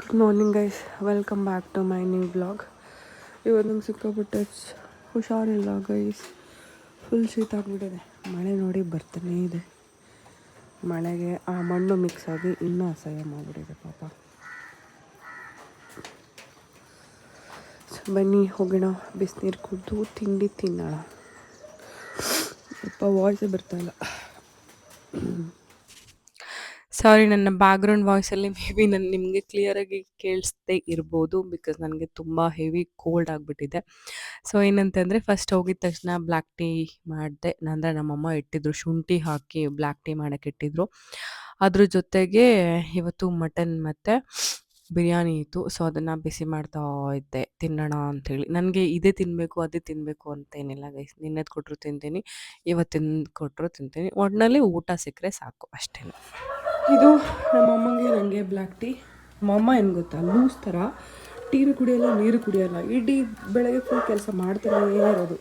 Good morning guys, welcome back to my new blog. ಇವತ್ತು ನಂಗೆ ಸಿಕ್ಕಾಪಟ್ಟೆ ಹುಷಾರಿಲ್ಲ ಗೈಸ್, ಫುಲ್ ಶೀತ ಆಗಿಬಿಟ್ಟಿದೆ. ಮಳೆ ನೋಡಿ ಬರ್ತಾನೇ ಇದೆ. ಮಳೆಗೆ ಆ ಮಣ್ಣು ಮಿಕ್ಸ್ ಆಗಿ ಇನ್ನೂ ಅಸಹ್ಯ ಮಾಡಿಬಿಟ್ಟಿದೆ ಪಾಪ. ಬನ್ನಿ ಹೋಗೋಣ, ಬಿಸಿನೀರು ಕುಡಿದು ತಿಂಡಿ ತಿನ್ನೋಣ. ಸ್ವಲ್ಪ ವಾಯ್ಸೇ ಬರ್ತಾಯಿಲ್ಲ. ಸಾರಿ, ನನ್ನ ಬ್ಯಾಕ್ಗ್ರೌಂಡ್ ವಾಯ್ಸಲ್ಲಿ ಮೇ ಬಿ ನಿಮಗೆ ಕ್ಲಿಯರಾಗಿ ಕೇಳಿಸ್ದೇ ಇರ್ಬೋದು, ಬಿಕಾಸ್ ನನಗೆ ತುಂಬ ಹೆವಿ ಕೋಲ್ಡ್ ಆಗಿಬಿಟ್ಟಿದೆ. ಸೊ ಏನಂತಂದರೆ, ಫಸ್ಟ್ ಹೋಗಿದ ತಕ್ಷಣ ಬ್ಲ್ಯಾಕ್ ಟೀ ಮಾಡಿದೆ. ಅಂದರೆ ನಮ್ಮಮ್ಮ ಇಟ್ಟಿದ್ರು, ಶುಂಠಿ ಹಾಕಿ ಬ್ಲ್ಯಾಕ್ ಟೀ ಮಾಡೋಕ್ಕೆ ಇಟ್ಟಿದ್ರು. ಅದ್ರ ಜೊತೆಗೆ ಇವತ್ತು ಮಟನ್ ಮತ್ತು ಬಿರಿಯಾನಿ ಇತ್ತು. ಸೊ ಅದನ್ನು ಬಿಸಿ ಮಾಡ್ತಾ ಇದ್ದೆ ತಿನ್ನೋಣ ಅಂಥೇಳಿ. ನನಗೆ ಇದೇ ತಿನ್ನಬೇಕು ಅದೇ ತಿನ್ನಬೇಕು ಅಂತೇನಿಲ್ಲ ಗೈಸ್. ನಿನ್ನೆದು ಕೊಟ್ಟರು ತಿಂತೀನಿ, ಇವತ್ತಿನ ಕೊಟ್ಟರು ತಿಂತೀನಿ. ಒಟ್ಟಿನಲ್ಲಿ ಊಟ ಸಿಕ್ಕರೆ ಸಾಕು ಅಷ್ಟೇ. ಇದು ನಮ್ಮಮ್ಮಗೆ ನನಗೆ ಬ್ಲ್ಯಾಕ್ ಟೀ. ನಮ್ಮಮ್ಮ ಏನು ಗೊತ್ತಾ, ಲೂಸ್ ಥರ ಟೀನು ಕುಡಿಯೋಲ್ಲ, ನೀರು ಕುಡಿಯೋಲ್ಲ. ಇಡೀ ಬೆಳಗ್ಗೆ ಫುಲ್ ಕೆಲಸ ಮಾಡ್ತಾನೇ ಇರೋದು.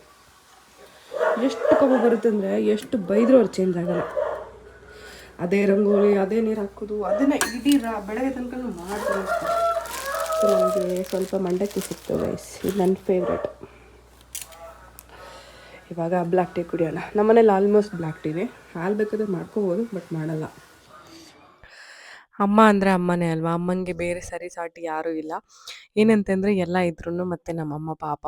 ಎಷ್ಟು ಕೋಪ ಬರುತ್ತೆ ಅಂದರೆ, ಎಷ್ಟು ಬೈದರೂ ಅವ್ರು ಚೇಂಜ್ ಆಗೋಲ್ಲ. ಅದೇ ರಂಗೋಲಿ, ಅದೇ ನೀರು ಹಾಕೋದು, ಅದನ್ನು ಇಡೀ ಬೆಳಗ್ಗೆ ತನಕ ಮಾಡ್ತಾನೆ ಇರ್ತಾರೆ. ಸೊ ನನಗೆ ಸ್ವಲ್ಪ ಮಂಡಕ್ಕಿ ಸಿಕ್ತು ಗೈಸ್, ಇದು ನನ್ನ ಫೇವ್ರೇಟ್. ಇವಾಗ ಬ್ಲ್ಯಾಕ್ ಟೀ ಕುಡಿಯೋಣ. ನಮ್ಮನೇಲಿ ಆಲ್ಮೋಸ್ಟ್ ಬ್ಲ್ಯಾಕ್ ಟೀನೇ. ಹಾಲು ಬೇಕಾದ್ರೆ ಮಾಡ್ಕೋಬೋದು, ಬಟ್ ಮಾಡಲ್ಲ. ಅಮ್ಮ ಅಂದರೆ ಅಮ್ಮನೇ ಅಲ್ವಾ, ಅಮ್ಮನಿಗೆ ಬೇರೆ ಸರಿ ಸಾಟಿ ಯಾರೂ ಇಲ್ಲ. ಏನಂತಂದರೆ ಎಲ್ಲ ಇದ್ರೂ ಮತ್ತು ನಮ್ಮಮ್ಮ ಪಾಪ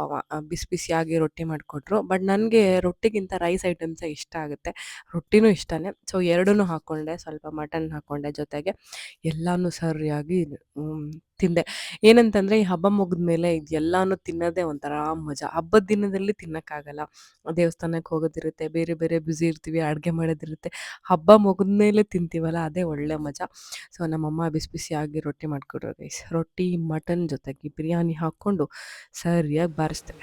ಬಿಸಿ ಬಿಸಿಯಾಗಿ ರೊಟ್ಟಿ ಮಾಡಿಕೊಟ್ರು. ಬಟ್ ನನಗೆ ರೊಟ್ಟಿಗಿಂತ ರೈಸ್ ಐಟಮ್ಸೇ ಇಷ್ಟ ಆಗುತ್ತೆ. ರೊಟ್ಟಿನೂ ಇಷ್ಟನೇ. ಸೊ ಎರಡನ್ನೂ ಹಾಕ್ಕೊಂಡೆ, ಸ್ವಲ್ಪ ಮಟನ್ ಹಾಕ್ಕೊಂಡೆ, ಜೊತೆಗೆ ಎಲ್ಲನೂ ಸರಿಯಾಗಿ ತಿಂದೆ. ಏನಂತಂದರೆ, ಈ ಹಬ್ಬ ಮುಗಿದ್ಮೇಲೆ ಇದೆಲ್ಲನೂ ತಿನ್ನೋದೇ ಒಂಥರ ಮಜಾ. ಹಬ್ಬದ ದಿನದಲ್ಲಿ ತಿನ್ನೋಕ್ಕಾಗಲ್ಲ, ದೇವಸ್ಥಾನಕ್ಕೆ ಹೋಗೋದಿರುತ್ತೆ, ಬೇರೆ ಬೇರೆ ಬ್ಯುಸಿ ಇರ್ತೀವಿ, ಅಡುಗೆ ಮಾಡೋದಿರುತ್ತೆ. ಹಬ್ಬ ಮುಗಿದ್ಮೇಲೆ ತಿಂತೀವಲ್ಲ, ಅದೇ ಒಳ್ಳೆ ಮಜಾ. ಸೊ ನಮ್ಮಮ್ಮ ಬಿಸಿ ಬಿಸಿಯಾಗಿ ರೊಟ್ಟಿ ಮಾಡಿಕೊಟ್ರು ಗೈಸ್. ರೊಟ್ಟಿ ಮಟನ್ ಜೊತೆಗೆ ಬಿರಿಯಾನಿ ಹಾಕ್ಕೊಂಡು ಸರಿಯಾಗಿ ಬಾರಿಸ್ದೆ.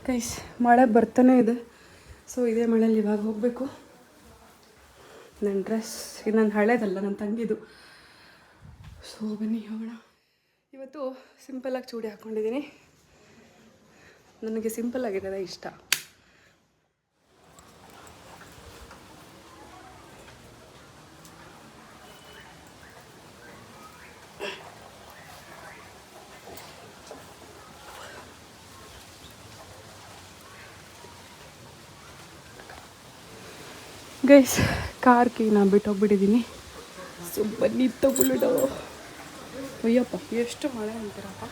ಗೈಸ್, ಮಳೆ ಬರ್ತಾನೆ ಇದೆ. ಸೊ ಇದೇ ಮಳೆಯಲ್ಲಿ ಇವಾಗ ಹೋಗಬೇಕು. ನನ್ನ ಡ್ರೆಸ್ ಇದು ನನ್ನ ಹಳೇದಲ್ಲ, ನನ್ನ ತಂಗಿದು. ಸೊ ಬನ್ನಿ ಹೋಗೋಣ. ಇವತ್ತು ಸಿಂಪಲ್ಲಾಗಿ ಚೂಡಿ ಹಾಕ್ಕೊಂಡಿದ್ದೀನಿ. ನನಗೆ ಸಿಂಪಲ್ಲಾಗಿರೋದೇ ಇಷ್ಟ. ಗೈಸ್, ಕಾರ್ ಕೀನ ಬಿಟ್ಟೋಗ್ಬಿಟ್ಟಿದ್ದೀನಿ. ಸೊ ಬನ್ನಿ ತಗೊಳ್ಳೋಣ. ಅಯ್ಯಪ್ಪ, ಎಷ್ಟು ಮಳೆ ಅಂತೀರಪ್ಪ.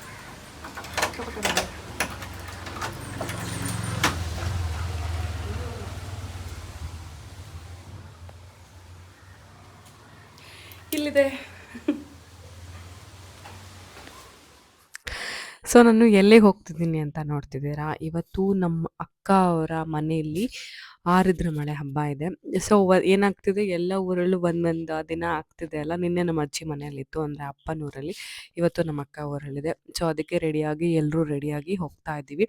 ಇಲ್ಲಿದೆ. ಸೊ ನಾನು ಎಲ್ಲಿಗೆ ಹೋಗ್ತಿದ್ದೀನಿ ಅಂತ ನೋಡ್ತಿದ್ದೀರಾ. ಇವತ್ತು ನಮ್ಮ ಅಕ್ಕ ಅವರ ಮನೆಯಲ್ಲಿ ಆರಿದ್ರ ಮಳೆ ಹಬ್ಬ ಇದೆ. ಸೊ ಏನಾಗ್ತಿದೆ, ಎಲ್ಲ ಊರಲ್ಲೂ ಒಂದೊಂದು ದಿನ ಆಗ್ತಿದೆ ಅಲ್ಲ. ನಿನ್ನೆ ನಮ್ಮ ಅಜ್ಜಿ ಮನೆಯಲ್ಲಿತ್ತು, ಅಂದರೆ ಅಪ್ಪನೂರಲ್ಲಿ. ಇವತ್ತು ನಮ್ಮ ಅಕ್ಕ ಊರಲ್ಲಿದೆ. ಸೊ ಅದಕ್ಕೆ ರೆಡಿಯಾಗಿ ಎಲ್ಲರೂ ರೆಡಿಯಾಗಿ ಹೋಗ್ತಾ ಇದ್ದೀವಿ.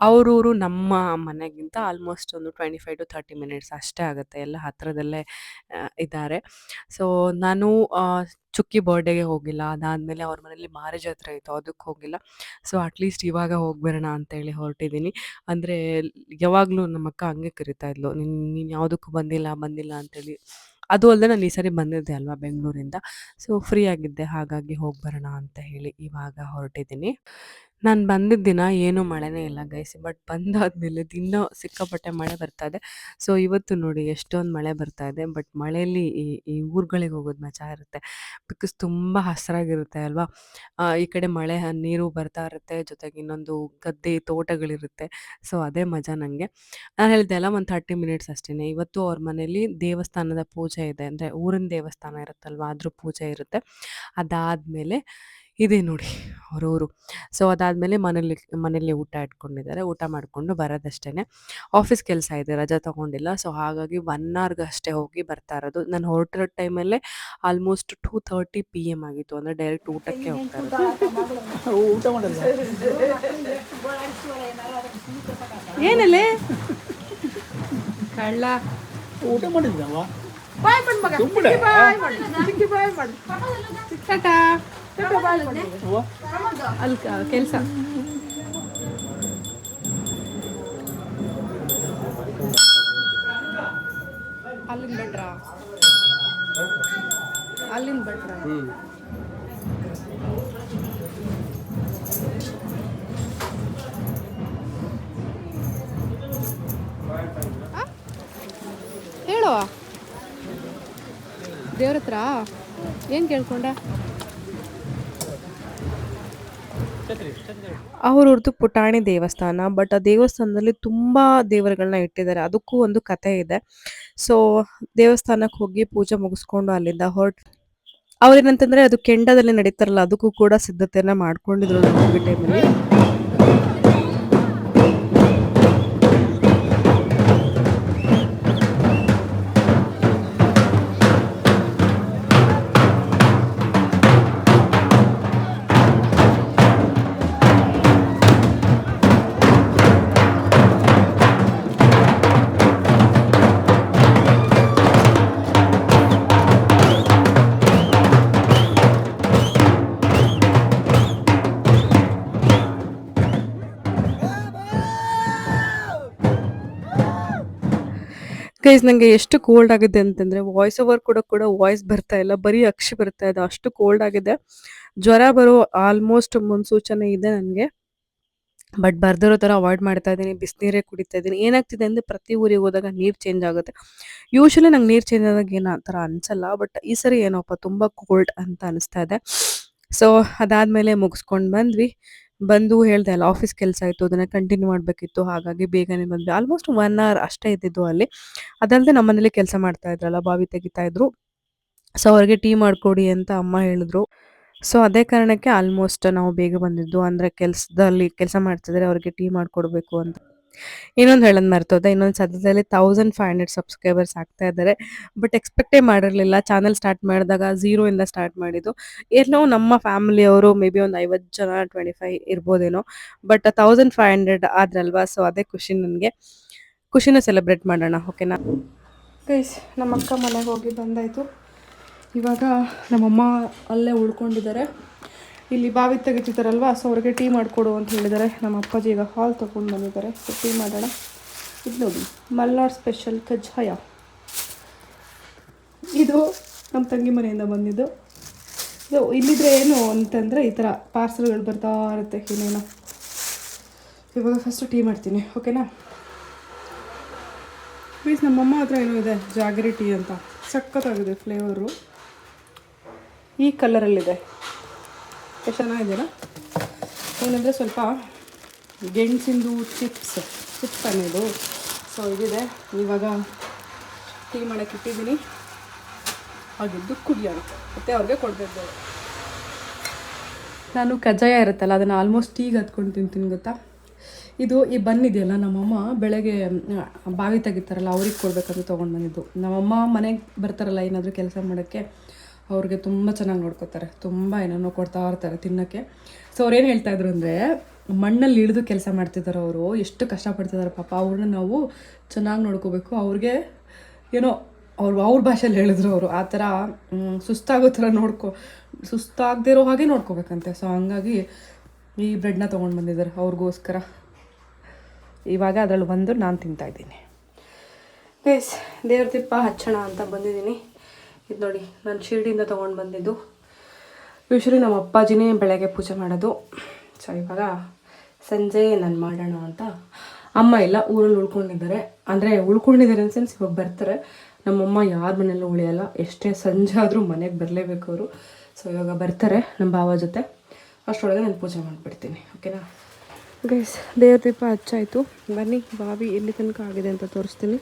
ಅವರೂರು ನಮ್ಮ ಮನೆಗಿಂತ ಆಲ್ಮೋಸ್ಟ್ ಒಂದು 25 to 30 ಮಿನಿಟ್ಸ್ ಅಷ್ಟೇ ಆಗುತ್ತೆ. ಎಲ್ಲ ಹತ್ತಿರದಲ್ಲೇ ಇದ್ದಾರೆ. ಸೊ ನಾನು ಚುಕ್ಕಿ ಬರ್ಡೇಗೆ ಹೋಗಿಲ್ಲ, ಅದಾದಮೇಲೆ ಅವ್ರ ಮನೇಲಿ ಮಾರಿ ಜಾತ್ರೆ ಇತ್ತು, ಅದಕ್ಕೆ ಹೋಗಿಲ್ಲ. ಸೊ ಅಟ್ಲೀಸ್ಟ್ ಇವಾಗ ಹೋಗ್ಬರೋಣ ಅಂತೇಳಿ ಹೊರಟಿದ್ದೀನಿ. ಅಂದರೆ ಯಾವಾಗಲೂ ನಮ್ಮ ಅಕ್ಕ ಹಂಗೆ ಕರಿತಾ ಇದ್ಲು, ನೀನು ಯಾವುದಕ್ಕೂ ಬಂದಿಲ್ಲ ಅಂತೇಳಿ. ಅದು ಅಲ್ಲದೆ ನಾನು ಈ ಸರಿ ಬಂದಿದ್ದೆ ಅಲ್ವಾ ಬೆಂಗಳೂರಿಂದ. ಸೊ ಫ್ರೀ ಆಗಿದ್ದೆ, ಹಾಗಾಗಿ ಹೋಗ್ಬರೋಣ ಅಂತ ಹೇಳಿ ಇವಾಗ ಹೊರಟಿದ್ದೀನಿ. ನಾನು ಬಂದಿದ್ದ ದಿನ ಏನೂ ಮಳೆನೇ ಇಲ್ಲ ಗೈಸ್. ಬಟ್ ಬಂದಾದಮೇಲೆ ದಿನ ಸಿಕ್ಕಾಪಟ್ಟೆ ಮಳೆ ಬರ್ತಾ ಇದೆ. ಸೊ ಇವತ್ತು ನೋಡಿ ಎಷ್ಟೊಂದು ಮಳೆ ಬರ್ತಾ ಇದೆ. ಬಟ್ ಮಳೆಯಲ್ಲಿ ಈ ಊರುಗಳಿಗೆ ಹೋಗೋದು ಮಜಾ ಇರುತ್ತೆ, ಬಿಕಾಸ್ ತುಂಬ ಹಸಿರಾಗಿರುತ್ತೆ ಅಲ್ವಾ. ಈ ಕಡೆ ಮಳೆ ನೀರು ಬರ್ತಾ ಇರುತ್ತೆ, ಜೊತೆಗೆ ಇನ್ನೊಂದು ಗದ್ದೆ ತೋಟಗಳಿರುತ್ತೆ. ಸೊ ಅದೇ ಮಜಾ ನನಗೆ. ನಾನು ಹೇಳಿದೆ ಅಲ್ಲ, ಒಂದು 30 ಮಿನಿಟ್ಸ್ ಅಷ್ಟೇ. ಇವತ್ತು ಅವ್ರ ಮನೇಲಿ ದೇವಸ್ಥಾನದ ಪೂಜೆ ಇದೆ, ಅಂದರೆ ಊರಿನ ದೇವಸ್ಥಾನ ಇರುತ್ತಲ್ವ, ಅದ್ರ ಪೂಜೆ ಇರುತ್ತೆ. ಅದಾದಮೇಲೆ ಇದೆ ನೋಡಿ ಅವರೂರು. ಸೊ ಅದಾದಮೇಲೆ ಮನೇಲಿ ಊಟ ಇಟ್ಕೊಂಡಿದ್ದಾರೆ. ಊಟ ಮಾಡಿಕೊಂಡು ಬರೋದಷ್ಟೇ. ಆಫೀಸ್ ಕೆಲಸ ಇದೆ, ರಜೆ ತೊಗೊಂಡಿಲ್ಲ. ಸೊ ಹಾಗಾಗಿ 1 ಅವರ್ಗೆ ಅಷ್ಟೇ ಹೋಗಿ ಬರ್ತಾ ಇರೋದು. ನಾನು ಹೊರಟಿರೋ ಟೈಮಲ್ಲೇ ಆಲ್ಮೋಸ್ಟ್ 2:30 PM ಆಗಿತ್ತು, ಅಂದರೆ ಡೈರೆಕ್ಟ್ ಊಟಕ್ಕೆ ಹೋಗ್ತಾ ಇರೋದು. ಏನಲ್ಲೇ ಕಳ್ಳ ಊಟ ಮಾಡಿದ್ನವ. ಬಾಯ್ ಮಾಡು ಮಗ, ಬಾಯ್ ಮಾಡು, ಬಾಯ್ ಮಾಡು, ಟಾಟಾ ಟಾಟಾ, ಬಾಯ್ ಮಾಡು. ಅಲ್ಲಿ ಕೆಲಸ. ಅಲ್ಲಿಂದ ಬೆಟ್ರಾ ಅಲ್ಲಿಂದ ಬೆಟ್ರಾ ಹೇಳುವ ದೇವ್ರ ಹತ್ರ ಏನು ಕೇಳ್ಕೊಂಡೆ ಅವ್ರದ್ದು ಪುಟಾಣಿ ದೇವಸ್ಥಾನ. ಬಟ್ ಆ ದೇವಸ್ಥಾನದಲ್ಲಿ ತುಂಬ ದೇವರುಗಳನ್ನ ಇಟ್ಟಿದ್ದಾರೆ. ಅದಕ್ಕೂ ಒಂದು ಕತೆ ಇದೆ. ಸೊ ದೇವಸ್ಥಾನಕ್ಕೆ ಹೋಗಿ ಪೂಜೆ ಮುಗಿಸ್ಕೊಂಡು ಅಲ್ಲಿಂದ ಅವ್ರೇನಂತಂದ್ರೆ ಅದು ಕೆಂಡದಲ್ಲಿ ನಡೀತಾರಲ್ಲ ಅದಕ್ಕೂ ಕೂಡ ಸಿದ್ಧತೆಯನ್ನ ಮಾಡ್ಕೊಂಡಿದ್ರು ನಾನು ಹೋಗಿ ಟೈಮಲ್ಲಿ. ಗೈಸ್ ನಂಗೆ ಎಷ್ಟು ಕೋಲ್ಡ್ ಆಗಿದೆ ಅಂತಂದ್ರೆ ವಾಯ್ಸ್ ಓವರ್ ಕೂಡ ವಾಯ್ಸ್ ಬರ್ತಾ ಇಲ್ಲ, ಬರೀ ಅಕ್ಷಿ ಬರ್ತಾ ಇದೆ, ಅಷ್ಟು ಕೋಲ್ಡ್ ಆಗಿದೆ. ಜ್ವರ ಬರೋ ಆಲ್ಮೋಸ್ಟ್ ಮುನ್ಸೂಚನೆ ಇದೆ ನನಗೆ. ಬಟ್ ಬರ್ದಿರೋ ಥರ ಅವಾಯ್ಡ್ ಮಾಡ್ತಾ ಇದ್ದೀನಿ, ಬಿಸಿನೀರೇ ಕುಡಿತಾ ಇದ್ದೀನಿ. ಏನಾಗ್ತಿದೆ ಅಂದರೆ ಪ್ರತಿ ಊರಿಗೆ ಹೋದಾಗ ನೀರು ಚೇಂಜ್ ಆಗುತ್ತೆ. ಯೂಶ್ವಲಿ ನಂಗೆ ನೀರು ಚೇಂಜ್ ಆದಾಗ ಏನು ಆ ಥರ ಅನಿಸಲ್ಲ, ಬಟ್ ಈ ಸರಿ ಏನೋಪ್ಪ ತುಂಬ ಕೋಲ್ಡ್ ಅಂತ ಅನಿಸ್ತಾ ಇದೆ. ಸೊ ಅದಾದಮೇಲೆ ಮುಗಿಸ್ಕೊಂಡು ಬಂದು ಹೇಳ್ದೆ ಅಲ್ಲ ಆಫೀಸ್ ಕೆಲಸ ಇತ್ತು, ಅದನ್ನು ಕಂಟಿನ್ಯೂ ಮಾಡಬೇಕಿತ್ತು, ಹಾಗಾಗಿ ಬೇಗನೆ ಬಂದ್ವಿ. ಆಲ್ಮೋಸ್ಟ್ 1 ಅವರ್ ಅಷ್ಟೇ ಇದ್ದಿದ್ದು ಅಲ್ಲಿ. ಅದಲ್ಲದೆ ನಮ್ಮನೇಲಿ ಕೆಲಸ ಮಾಡ್ತಾ ಇದ್ರಲ್ಲ, ಬಾವಿ ತೆಗಿತಾ ಇದ್ರು. ಸೊ ಅವ್ರಿಗೆ ಟೀ ಮಾಡಿಕೊಡಿ ಅಂತ ಅಮ್ಮ ಹೇಳಿದ್ರು. ಸೊ ಅದೇ ಕಾರಣಕ್ಕೆ ಆಲ್ಮೋಸ್ಟ್ ನಾವು ಬೇಗ ಬಂದಿದ್ದು. ಅಂದರೆ ಕೆಲಸದಲ್ಲಿ ಕೆಲಸ ಮಾಡ್ತಿದ್ರೆ ಅವ್ರಿಗೆ ಟೀ ಮಾಡಿಕೊಡ್ಬೇಕು ಅಂತ. ಇನ್ನೊಂದು ಹೇಳೋದು ಮರ್ತೋದೆ, ಇನ್ನೊಂದು ಸದ್ಯದಲ್ಲಿ 1500 ಸಬ್ಸ್ಕ್ರೈಬರ್ಸ್ ಆಗ್ತಾ ಇದ್ದಾರೆ. ಬಟ್ ಎಕ್ಸ್ಪೆಕ್ಟೇ ಮಾಡಿರಲಿಲ್ಲ. ಚಾನಲ್ ಸ್ಟಾರ್ಟ್ ಮಾಡಿದಾಗ 0 ಸ್ಟಾರ್ಟ್ ಮಾಡಿದ್ದು. ಏನೋ ನಮ್ಮ ಫ್ಯಾಮಿಲಿಯವರು ಮೇ ಬಿ ಒಂದು 50 ಜನ 25 ಇರ್ಬೋದೇನೋ. ಬಟ್ 1500 ಆದ್ರಲ್ವಾ, ಸೊ ಅದೇ ಖುಷಿ ನನಗೆ. ಖುಷಿನ ಸೆಲೆಬ್ರೇಟ್ ಮಾಡೋಣ, ಓಕೆನಾ ಗೈಸ್. ನಮ್ಮ ಅಕ್ಕ ಮನೆಗೆ ಹೋಗಿ ಬಂದಾಯಿತು. ಇವಾಗ ನಮ್ಮಮ್ಮ ಅಲ್ಲೇ ಉಳ್ಕೊಂಡಿದ್ದಾರೆ. ಇಲ್ಲಿ ಬಾವಿ ತೆಗಿತಿದ್ದಾರಲ್ವ, ಸೊ ಅವ್ರಿಗೆ ಟೀ ಮಾಡಿಕೊಡು ಅಂತ ಹೇಳಿದ್ದಾರೆ. ನಮ್ಮ ಅಪ್ಪಾಜಿ ಈಗ ಹಾಲ್ ತೊಗೊಂಡು ಬಂದಿದ್ದಾರೆ. ಸೊ ಟೀ ಮಾಡೋಣ. ಇದು ನೋಡಿ ಮಲ್ನಾಡ್ ಸ್ಪೆಷಲ್ ಕಜ್ಜಾಯ. ಇದು ನಮ್ಮ ತಂಗಿ ಮನೆಯಿಂದ ಬಂದಿದ್ದು. ಇದು ಇಲ್ಲಿದ್ರೆ ಏನು ಅಂತಂದರೆ ಈ ಥರ ಪಾರ್ಸಲ್ಗಳು ಬರ್ತಾ ಇರುತ್ತೆ ಏನೇನೋ. ಇವಾಗ ಫಸ್ಟು ಟೀ ಮಾಡ್ತೀನಿ, ಓಕೆನಾ ಪ್ಲೀಸ್. ನಮ್ಮಮ್ಮ ಹತ್ರ ಏನೋ ಇದೆ ಜಾಗರಿ ಟೀ ಅಂತ, ಸಖತ್ತಾಗಿದೆ ಫ್ಲೇವರು. ಈ ಕಲರಲ್ಲಿದೆ, ಎಷ್ಟು ಚೆನ್ನಾಗಿದೆಯಲ್ಲ. ಏನಂದರೆ ಸ್ವಲ್ಪ ಗೆಣಸಿಂದು ಚಿಪ್ಸ್ ಅನ್ನೋದು. ಸೊ ಇದಿದೆ. ಇವಾಗ ಟೀ ಮಾಡೋಕ್ಕೆ ಇಟ್ಟಿದ್ದೀನಿ, ಆಗಿದ್ದು ಕುಡಿಯೋಣ ಮತ್ತು ಅವ್ರಿಗೆ ಕೊಡಬೇಕು. ನಾನು ಕಜ್ಜಾಯ ಇರುತ್ತಲ್ಲ ಅದನ್ನು ಆಲ್ಮೋಸ್ಟ್ ಟೀಗೆ ಹತ್ಕೊಂಡು ತಿಂತೀನಿ ಗೊತ್ತಾ. ಇದು ಈ ಬಂದಿದೆಯಲ್ಲ, ನಮ್ಮಮ್ಮ ಬೆಳಗ್ಗೆ ಬಾವಿ ತೆಗಿತಾರಲ್ಲ ಅವ್ರಿಗೆ ಕೊಡಬೇಕಂತ ತೊಗೊಂಡು ಬಂದಿದ್ದು. ನಮ್ಮಮ್ಮ ಮನೆಗೆ ಬರ್ತಾರಲ್ಲ ಏನಾದರೂ ಕೆಲಸ ಮಾಡೋಕ್ಕೆ, ಅವ್ರಿಗೆ ತುಂಬ ಚೆನ್ನಾಗಿ ನೋಡ್ಕೋತಾರೆ, ತುಂಬ ಏನೇನೋ ಕೊಡ್ತಾ ಇರ್ತಾರೆ ತಿನ್ನೋಕ್ಕೆ. ಸೊ ಅವ್ರೇನು ಹೇಳ್ತಾಯಿದ್ರು ಅಂದರೆ, ಮಣ್ಣಲ್ಲಿ ಇಳಿದು ಕೆಲಸ ಮಾಡ್ತಿದ್ದಾರೆ ಅವರು, ಎಷ್ಟು ಕಷ್ಟಪಡ್ತಿದ್ದಾರೆ ಪಾಪ, ಅವ್ರನ್ನ ನಾವು ಚೆನ್ನಾಗಿ ನೋಡ್ಕೋಬೇಕು. ಅವ್ರಿಗೆ ಏನೋ ಅವ್ರ ಭಾಷೆಯಲ್ಲಿ ಹೇಳಿದ್ರು ಅವರು, ಆ ಥರ ಸುಸ್ತಾಗೋ ಥರ ಸುಸ್ತಾಗದೇ ಇರೋ ಹಾಗೆ ನೋಡ್ಕೋಬೇಕಂತೆ. ಸೊ ಹಂಗಾಗಿ ಈ ಬ್ರೆಡ್ನ ತೊಗೊಂಡು ಬಂದಿದ್ದಾರೆ ಅವ್ರಿಗೋಸ್ಕರ. ಇವಾಗ ಅದರಲ್ಲಿ ಒಂದು ನಾನು ತಿಂತಾಯಿದ್ದೀನಿ. ಗೈಸ್, ದೇವ್ರ ದೀಪ ಹಚ್ಚೋಣ ಅಂತ ಬಂದಿದ್ದೀನಿ. ಇದು ನೋಡಿ ನಾನು ಶಿರಡಿಯಿಂದ ತೊಗೊಂಡು ಬಂದಿದ್ದು. ಯೂಶ್ವಲಿ ನಮ್ಮ ಅಪ್ಪಾಜಿನೇ ಬೆಳಗ್ಗೆ ಪೂಜೆ ಮಾಡೋದು. ಸೊ ಇವಾಗ ಸಂಜೆ ನಾನು ಮಾಡೋಣ ಅಂತ. ಅಮ್ಮ ಇಲ್ಲ, ಊರಲ್ಲಿ ಉಳ್ಕೊಂಡಿದ್ದಾರೆ. ಅಂದರೆ ಉಳ್ಕೊಂಡಿದ್ದಾರೆ ಇನ್ ಸೆನ್ಸ್ ಇವಾಗ ಬರ್ತಾರೆ. ನಮ್ಮಮ್ಮ ಯಾರ ಮನೆಯಲ್ಲೂ ಉಳಿಯಲ್ಲ, ಎಷ್ಟೇ ಸಂಜೆ ಆದರೂ ಮನೆಗೆ ಬರಲೇಬೇಕು ಅವರು. ಸೊ ಇವಾಗ ಬರ್ತಾರೆ ನಮ್ಮ ಭಾವ ಜೊತೆ. ಅಷ್ಟರೊಳಗೆ ನಾನು ಪೂಜೆ ಮಾಡಿಬಿಡ್ತೀನಿ, ಓಕೆನಾ ಗೈಸ್. ದೇವ್ರ ದೀಪ ಹಚ್ಚಾಯಿತು. ಬನ್ನಿ ಬಾವಿ ಎಲ್ಲಿ ತನಕ ಆಗಿದೆ ಅಂತ ತೋರಿಸ್ತೀನಿ.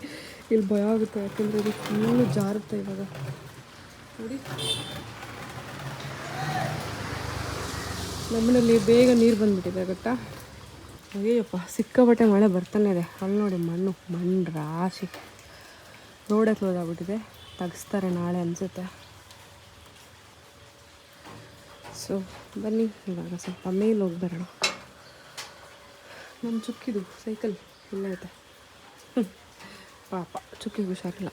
ಇಲ್ಲಿ ಭಯ ಆಗುತ್ತೆ, ಯಾಕೆಂದರೆ ಇದು ಫುಲ್ಲು ಜಾರುತ್ತೆ ಇವಾಗ ನೋಡಿ. ನಮ್ಮನೇಲಿ ಬೇಗ ನೀರು ಬಂದುಬಿಟ್ಟಿದೆ ಗೊತ್ತಾ. ಅಯ್ಯಪ್ಪ, ಸಿಕ್ಕಾಪಟ್ಟೆ ಮಳೆ ಬರ್ತಾನೆ ಇದೆ. ಅಲ್ಲಿ ನೋಡಿ ಮಣ್ಣು ರಾಶಿ, ರೋಡೇ ಕ್ಲೋಸ್ ಆಗಿಬಿಟ್ಟಿದೆ. ತೆಗಿಸ್ತಾರೆ ನಾಳೆ ಅನಿಸುತ್ತೆ. ಸೊ ಬನ್ನಿ ಇವಾಗ ಸ್ವಲ್ಪ ಮೇಲೆ ಹೋಗಿ ಬರೋಣ. ನಮ್ಮ ಚುಕ್ಕಿದು ಸೈಕಲ್ ಇಲ್ಲ ಐತೆ, ಪಾಪ ಚುಕ್ಕಿಗೆ ಹುಷಾರಿಲ್ಲ.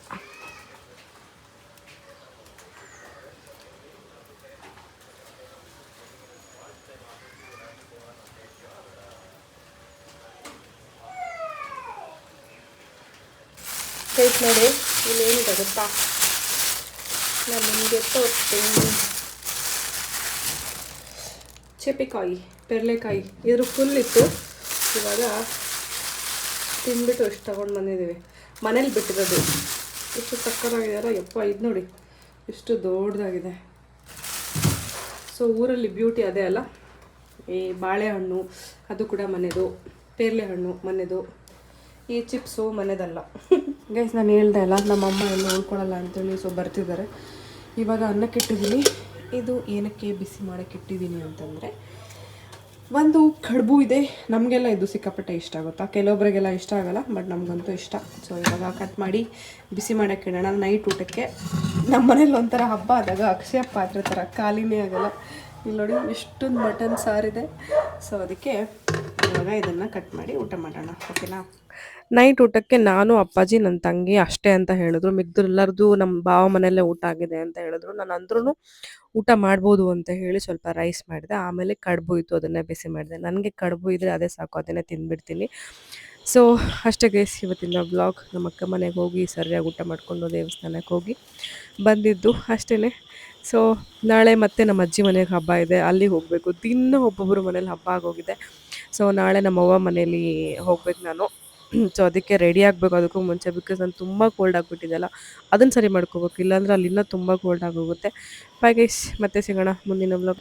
ಗೈಸ್ ನೋಡಿ, ಇಲ್ಲೇನಿದೆ ಗೊತ್ತಾ, ನಾನು ನಿಮಗೆ ತೋರಿಸ್ತೀನಿ. ಚೇಪೆಕಾಯಿ, ಪೆರ್ಲೆಕಾಯಿ ಇದ್ರ ಫುಲ್ ಇತ್ತು. ಇವಾಗ ತಿಂದ್ಬಿಟ್ಟು ಎಷ್ಟು ತೊಗೊಂಡು ಬಂದಿದ್ದೀವಿ. ಮನೇಲಿ ಬಿಟ್ಟಿರೋದು. ಎಷ್ಟು ಸಕ್ಕತ್ತಾಗಿದೆಯಲ್ಲ ಯಪ್ಪ. ಇದು ನೋಡಿ ಎಷ್ಟು ದೊಡ್ಡದಾಗಿದೆ. ಸೊ ಊರಲ್ಲಿ ಬ್ಯೂಟಿ ಅದೇ ಅಲ್ಲ. ಈ ಬಾಳೆಹಣ್ಣು ಅದು ಕೂಡ ಮನೆದು, ಪೇರ್ಲೆ ಹಣ್ಣು ಮನೆದು, ಈ ಚಿಪ್ಸು ಮನೆದಲ್ಲ. ಗೈಸ್ ನಾನು ಹೇಳ್ದೆ ಅಲ್ಲ, ನಮ್ಮಮ್ಮ ಎಲ್ಲ ಉಳ್ಕೊಳ್ಳಲ್ಲ ಅಂತೇಳಿ. ಸೊ ಬರ್ತಿದ್ದಾರೆ. ಇವಾಗ ಅನ್ನಕ್ಕೆ ಇಟ್ಟಿದ್ದೀನಿ. ಇದು ಏನಕ್ಕೆ ಬಿಸಿ ಮಾಡೋಕ್ಕೆ ಇಟ್ಟಿದ್ದೀನಿ ಅಂತಂದರೆ, ಒಂದು ಕಡುಬು ಇದೆ. ನಮಗೆಲ್ಲ ಇದು ಸಿಕ್ಕಾಪಟ್ಟೆ ಇಷ್ಟ ಆಗುತ್ತಾ, ಕೆಲವೊಬ್ಬರಿಗೆಲ್ಲ ಇಷ್ಟ ಆಗಲ್ಲ, ಬಟ್ ನಮಗಂತೂ ಇಷ್ಟ. ಸೊ ಇವಾಗ ಕಟ್ ಮಾಡಿ ಬಿಸಿ ಮಾಡೋಕ್ಕೆ ಇಡೋಣ ನೈಟ್ ಊಟಕ್ಕೆ. ನಮ್ಮ ಮನೇಲಿ ಒಂಥರ ಹಬ್ಬ ಆದಾಗ ಅಕ್ಷಯ ಪಾತ್ರೆ ಥರ ಖಾಲಿನೇ ಆಗಲ್ಲ. ಇಲ್ಲಿ ನೋಡಿ ಎಷ್ಟೊಂದು ಮಟನ್ ಸಾರಿದೆ. ಸೊ ಅದಕ್ಕೆ ಇವಾಗ ಇದನ್ನು ಕಟ್ ಮಾಡಿ ಊಟ ಮಾಡೋಣ, ಓಕೆನಾ. ನೈಟ್ ಊಟಕ್ಕೆ ನಾನು, ಅಪ್ಪಾಜಿ, ನನ್ನ ತಂಗಿ ಅಷ್ಟೇ ಅಂತ ಹೇಳಿದ್ರು. ಮಿಕ್ದರೆಲ್ಲರದು ನಮ್ಮ ಭಾವ ಮನೆಯಲ್ಲೇ ಊಟ ಆಗಿದೆ ಅಂತ ಹೇಳಿದ್ರು. ನಾನು ಅಂದ್ರೂ ಊಟ ಮಾಡ್ಬೋದು ಅಂತ ಹೇಳಿ ಸ್ವಲ್ಪ ರೈಸ್ ಮಾಡಿದೆ. ಆಮೇಲೆ ಕಡುಬು ಇತ್ತು, ಅದನ್ನೇ ಬಿಸಿ ಮಾಡಿದೆ. ನನಗೆ ಕಡುಬು ಇದ್ದರೆ ಅದೇ ಸಾಕು, ಅದನ್ನೇ ತಿಂದ್ಬಿಡ್ತೀನಿ. ಸೊ ಅಷ್ಟೇ ಗೈಸ್ ಇವತ್ತಿನ ವ್ಲಾಗ್. ನಮ್ಮ ಅಕ್ಕ ಮನೆಗೆ ಹೋಗಿ ಸರಿಯಾಗಿ ಊಟ ಮಾಡಿಕೊಂಡು ದೇವಸ್ಥಾನಕ್ಕೆ ಹೋಗಿ ಬಂದಿದ್ದು ಅಷ್ಟೇ. ಸೊ ನಾಳೆ ಮತ್ತೆ ನಮ್ಮ ಅಜ್ಜಿ ಮನೆಗೆ ಹಬ್ಬ ಇದೆ, ಅಲ್ಲಿಗೆ ಹೋಗಬೇಕು. ದಿನ ಒಬ್ಬೊಬ್ಬರು ಮನೇಲಿ ಹಬ್ಬ ಆಗೋಗಿದೆ. ಸೊ ನಾಳೆ ನಮ್ಮವ್ವ ಮನೇಲಿ ಹೋಗ್ಬೇಕು ನಾನು. ಸೊ ಅದಕ್ಕೆ ರೆಡಿ ಆಗಬೇಕು ಅದಕ್ಕೂ ಮುಂಚೆ. ಬಿಕಾಸ್ ನಾನು ತುಂಬ ಕೋಲ್ಡ್ ಆಗಿಬಿಟ್ಟಿದ್ದೆಲ್ಲ, ಅದನ್ನು ಸರಿ ಮಾಡ್ಕೋಬೇಕು. ಇಲ್ಲಾಂದ್ರೆ ಅಲ್ಲಿ ಇನ್ನೂ ತುಂಬ ಕೋಲ್ಡ್ ಆಗೋಗುತ್ತೆ. ಬೈ ಗೈಸ್, ಮತ್ತೆ ಸಿಗೋಣ ಮುಂದಿನ ವ್ಲಾಗ್.